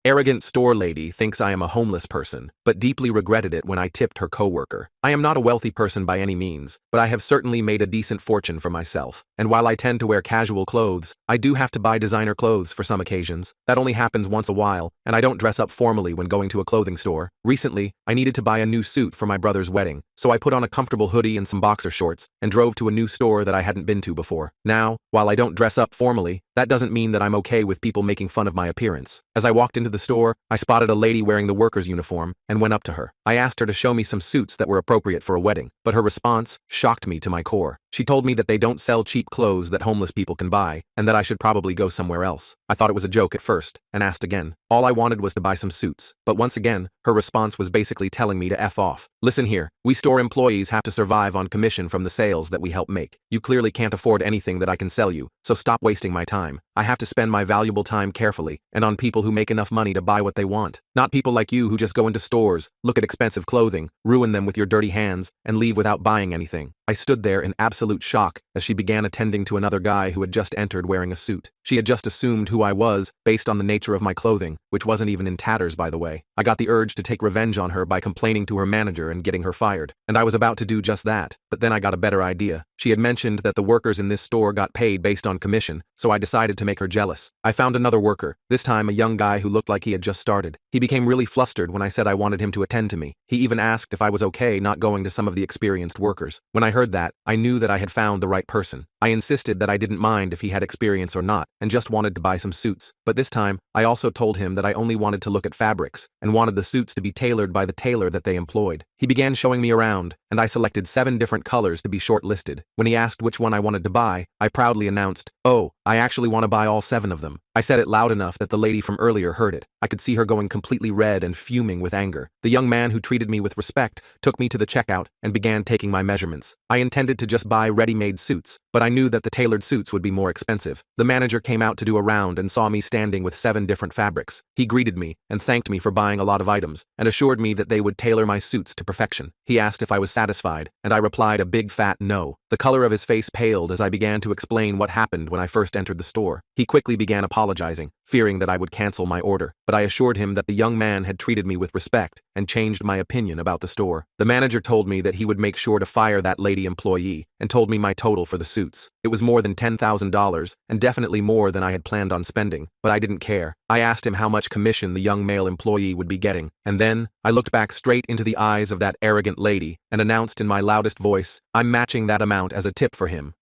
Arrogant store lady thinks I am a homeless person, but deeply regretted it when I tipped her coworker. I am not a wealthy person by any means, but I have certainly made a decent fortune for myself. And while I tend to wear casual clothes, I do have to buy designer clothes for some occasions. That only happens once a while, and I don't dress up formally when going to a clothing store. Recently, I needed to buy a new suit for my brother's wedding, so I put on a comfortable hoodie and some boxer shorts and drove to a new store that I hadn't been to before. Now, while I don't dress up formally, that doesn't mean that I'm okay with people making fun of my appearance. As I walked into the store, I spotted a lady wearing the worker's uniform and went up to her. I asked her to show me some suits that were appropriate for a wedding, but her response shocked me to my core. She told me that they don't sell cheap clothes that homeless people can buy, and that I should probably go somewhere else. I thought it was a joke at first, and asked again. All I wanted was to buy some suits, but once again, her response was basically telling me to F off. Listen here, we store employees have to survive on commission from the sales that we help make. You clearly can't afford anything that I can sell you, so stop wasting my time. I have to spend my valuable time carefully, and on people who make enough money to buy what they want. Not people like you who just go into stores, look at expensive clothing, ruin them with your dirty hands, and leave without buying anything. I stood there in absolute shock as she began attending to another guy who had just entered wearing a suit. She had just assumed who I was based on the nature of my clothing, which wasn't even in tatters, by the way. I got the urge to take revenge on her by complaining to her manager and getting her fired, and I was about to do just that, but then I got a better idea. She had mentioned that the workers in this store got paid based on commission, so I decided to make her jealous. I found another worker, this time a young guy who looked like he had just started. He became really flustered when I said I wanted him to attend to me. He even asked if I was okay not going to some of the experienced workers. When I heard that, I knew that I had found the right person. I insisted that I didn't mind if he had experience or not, and just wanted to buy some suits. But this time, I also told him that I only wanted to look at fabrics, and wanted the suits to be tailored by the tailor that they employed. He began showing me around, and I selected 7 different colors to be shortlisted. When he asked which one I wanted to buy, I proudly announced, "Oh, I actually want to buy all 7 of them." I said it loud enough that the lady from earlier heard it. I could see her going completely red and fuming with anger. The young man who treated me with respect took me to the checkout and began taking my measurements. I intended to just buy ready-made suits, but I knew that the tailored suits would be more expensive. The manager came out to do a round and saw me standing with 7 different fabrics. He greeted me and thanked me for buying a lot of items and assured me that they would tailor my suits to perfection. He asked if I was satisfied, and I replied a big fat no. The color of his face paled as I began to explain what happened when I first entered the store. He quickly began apologizing, fearing that I would cancel my order, but I assured him that the young man had treated me with respect and changed my opinion about the store. The manager told me that he would make sure to fire that lady employee and told me my total for the suits. It was more than $10,000 and definitely more than I had planned on spending, but I didn't care. I asked him how much commission the young male employee would be getting, and then I looked back straight into the eyes of that arrogant lady and announced in my loudest voice, "I'm matching that amount as a tip for him."